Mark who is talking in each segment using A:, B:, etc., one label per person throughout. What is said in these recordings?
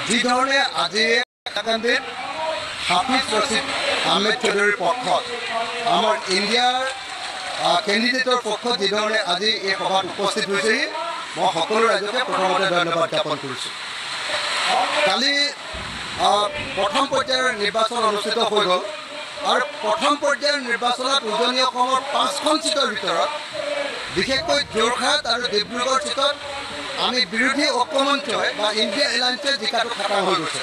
A: যি ধৰণে আজি হাইলাকান্দিত হাফিজ ৰছিদ আহমেদ চৌধুৰীৰ পক্ষত আমাৰ ইণ্ডিয়াৰ কেণ্ডিডেটৰ পক্ষত যি ধৰণে আজি এই সভাত উপস্থিত হৈছেহি মই সকলো ৰাইজকে প্ৰথমতে ধন্যবাদ জ্ঞাপন কৰিছোঁ। কালি প্ৰথম পৰ্যায়ৰ নিৰ্বাচন অনুষ্ঠিত হৈ গ'ল আৰু প্ৰথম পৰ্যায়ৰ নিৰ্বাচনত উজনি অসমৰ 5খন চিটৰ ভিতৰত বিশেষকৈ যোৰহাট আৰু ডিব্ৰুগড় চিটত আমি বিৰোধী ঐক্যমঞ্চই বা ইণ্ডিয়া এলায়েন্সে জিকাটো খাটাং হৈ গৈছে।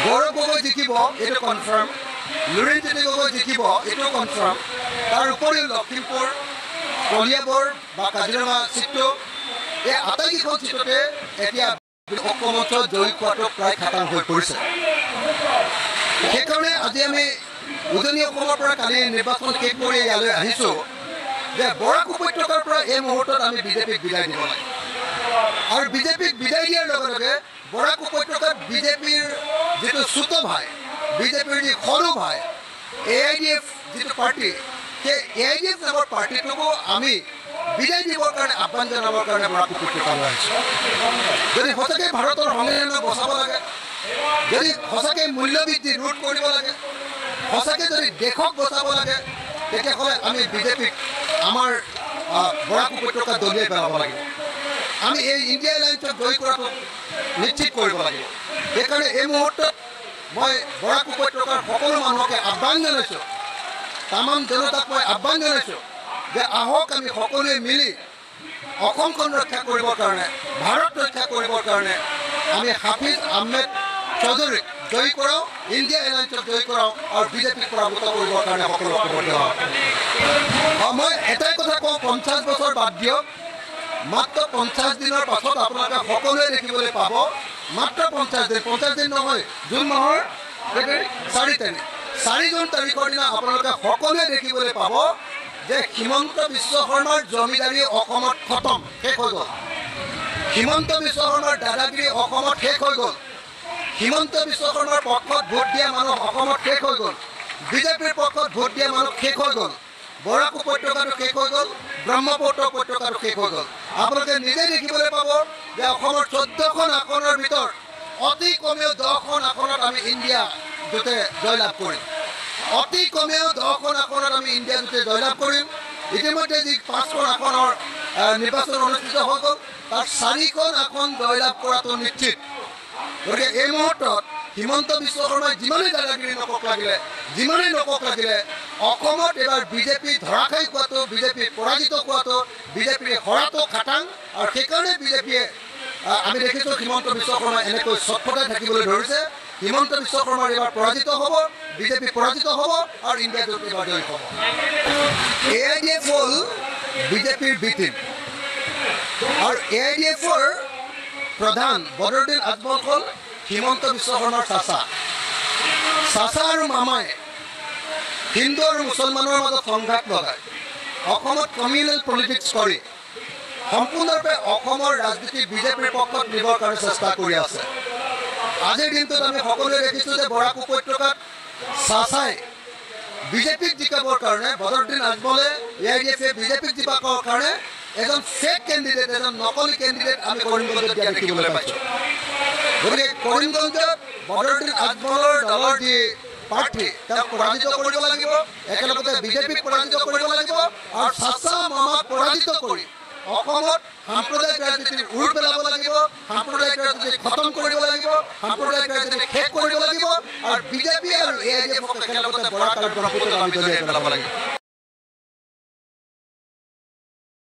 A: গৌৰৱ গগৈ জিকিব এইটো কনফাৰ্ম, লুৰিণজ্যোতি গগৈ জিকিব এইটো কনফাৰ্ম। তাৰ উপৰিও লখিমপুৰ, কলিয়াবৰ বা কাজিৰঙা চিটটো এই আটাইকেইখন চিটতে এতিয়া ঐক্যমঞ্চ জয়ী হোৱাটো প্ৰায় খাটাং হৈ পৰিছে। সেইকাৰণে আজি আমি উজনি অসমৰ পৰা কালি নিৰ্বাচন শেষ কৰি ইয়ালৈ আহিছোঁ যে বৰাক উপত্যকাৰ পৰা এই মুহূৰ্তত আমি বিজেপিক বিদায় দিব লাগে আৰু বিজেপিক বিদায় দিয়াৰ লগে লগে বৰাক উপত্যকাত বিজেপিৰ যিটো চুত ভাই, বিজেপিৰ যি সৰু ভাই AIDF যিটো পাৰ্টি, সেই AIDF নামৰ পাৰ্টিটোকো আমি বিদায় দিবৰ কাৰণে আহ্বান জনাবৰ কাৰণে বৰাক উপত্যকালৈ আহিছোঁ। যদি সঁচাকৈ ভাৰতৰ সংবিধানক বচাব লাগে, যদি সঁচাকৈ মূল্যবৃদ্ধি ৰোধ কৰিব লাগে, সঁচাকৈ যদি দেশক বচাব লাগে, তেতিয়াহ'লে আমি বিজেপিক আমাৰ বৰাক উপত্যকাত দলিয়াই পেলাব লাগিব। আমি এই ইণ্ডিয়া এলায়েন্সক জয়ী কৰাটো নিশ্চিত কৰিব লাগিব। সেইকাৰণে এই মুহূৰ্তত মই বৰাক উপত্যকাৰ সকলো মানুহকে আহ্বান জনাইছোঁ, তামাম জনতাক মই আহ্বান জনাইছোঁ যে আহক আমি সকলোৱে মিলি অসমখন ৰক্ষা কৰিবৰ কাৰণে, ভাৰত ৰক্ষা কৰিবৰ কাৰণে আমি হাফিজ আহমেদ চৌধুৰীক জয়ী কৰাওঁ, ইণ্ডিয়া এলায়েন্সক জয়ী কৰাওঁ আৰু বিজেপিক পৰাভূত কৰিবৰ কাৰণে সকলো ঐক্যবদ্ধ হওঁ। মই এটাই কথা কওঁ, 50 বছৰ বাদ দিয়ক, মাত্ৰ 50 দিনৰ পাছত আপোনালোকে সকলোৱে দেখিবলৈ পাব, মাত্ৰ 50 দিন নহয়, জুন মাহৰ 4 জুন তাৰিখৰ দিনা আপোনালোকে সকলোৱে দেখিবলৈ পাব যে হিমন্ত বিশ্ব শৰ্মাৰ জমিদাৰী অসমত খতম, শেষ হৈ গ'ল। হিমন্ত বিশ্ব শৰ্মাৰ দাদাগিৰি অসমত শেষ হৈ গ'ল। হিমন্ত বিশ্ব শৰ্মাৰ পক্ষত ভোট দিয়া মানুহ অসমত শেষ হৈ গ'ল। বিজেপিৰ পক্ষত ভোট দিয়া মানুহ শেষ হৈ গ'ল। বৰাক উপত্যকাটো শেষ হৈ গ'ল, ব্ৰহ্মপুত্ৰ উপত্যকাটো শেষ হৈ গ'ল। আপোনালোকে নিজে দেখিবলৈ পাব যে অসমৰ 14খন আসনৰ ভিতৰত অতি কমেও 10খন আসনত আমি ইণ্ডিয়া জোটে জয়লাভ কৰিম। অতি কমেও 10খন আসনত আমি ইণ্ডিয়া জোটে জয়লাভ কৰিম। ইতিমধ্যে যি 5খন আসনৰ নিৰ্বাচন অনুষ্ঠিত হৈ গ'ল, তাৰ 4খন আসন জয়লাভ কৰাটো নিশ্চিত। গতিকে এই মুহূৰ্তত হিমন্ত বিশ্ব শৰ্মাই যিমানেই দাদাগিৰি নকক লাগিলে অসমত এইবাৰ বিজেপি ধৰাশায়ী হোৱাটো, বিজেপি পৰাজিত হোৱাটো, বিজেপিৰ হৰাটো খাটাং। আৰু সেইকাৰণে বিজেপিয়ে আমি দেখিছোঁ হিমন্ত বিশ্ব শৰ্মাই এনেকৈ চটফটাই থাকিবলৈ ধৰিছে। হিমন্ত বিশ্ব শৰ্মাৰ এইবাৰ পৰাজিত হ'ব, বিজেপি পৰাজিত হ'ব আৰু ইণ্ডিয়া জোট এইবাৰ জয়ী হ'ব। AIDF হ'ল বিজেপিৰ বি টিম আৰু AIDFৰ প্ৰধান বদৰুদ্দিন আজমল হ'ল হিমন্ত বিশ্ব শৰ্মাৰ চাচা আৰু মামাই হিন্দু আৰু মুছলমানৰ মাজত সংঘাত লগাই অসমত কমিউনেল পলিটিক্স কৰি সম্পূৰ্ণৰূপে অসমৰ ৰাজনীতি বিজেপিৰ পক্ষত নিবৰ কাৰণে চেষ্টা কৰি আছে। আজিৰ দিনটোত আমি সকলোৱে দেখিছোঁ যে বৰাক উপত্যকাত চাচাই বিজেপিক জিকাবৰ কাৰণে, বদৰুদ্দিন আজমলে AIDFে বিজেপিক জিকাবৰ কাৰণে এজন ফেক কেণ্ডিডেট, এজন নকলি কেণ্ডিডেট আমি কৰিমগঞ্জত দিয়া দেখিবলৈ পাইছোঁ। গতিকে কৰিমগঞ্জত বদৰুদ্দিন আজমলৰ দলৰ যি প্ৰাৰ্থী তেওঁক পৰাজিত কৰিব লাগিব, একেলগতে বিজেপিক পৰাজিত কৰিব লাগিব আৰু চাচা মামাক পৰাজিত কৰি অসমত সাম্প্ৰদায়িক ৰাজনীতিৰ উৰ পেলাব লাগিব, সাম্প্ৰদায়িক ৰাজনীতি খতম কৰিব লাগিব, সাম্প্ৰদায়িক ৰাজনীতি শেষ কৰিব লাগিব আৰু বিজেপি আৰু AIDFক একেলগতে বৰাক আৰু ব্ৰহ্মপুত্ৰত আমি দলিয়াই পেলাব লাগিব।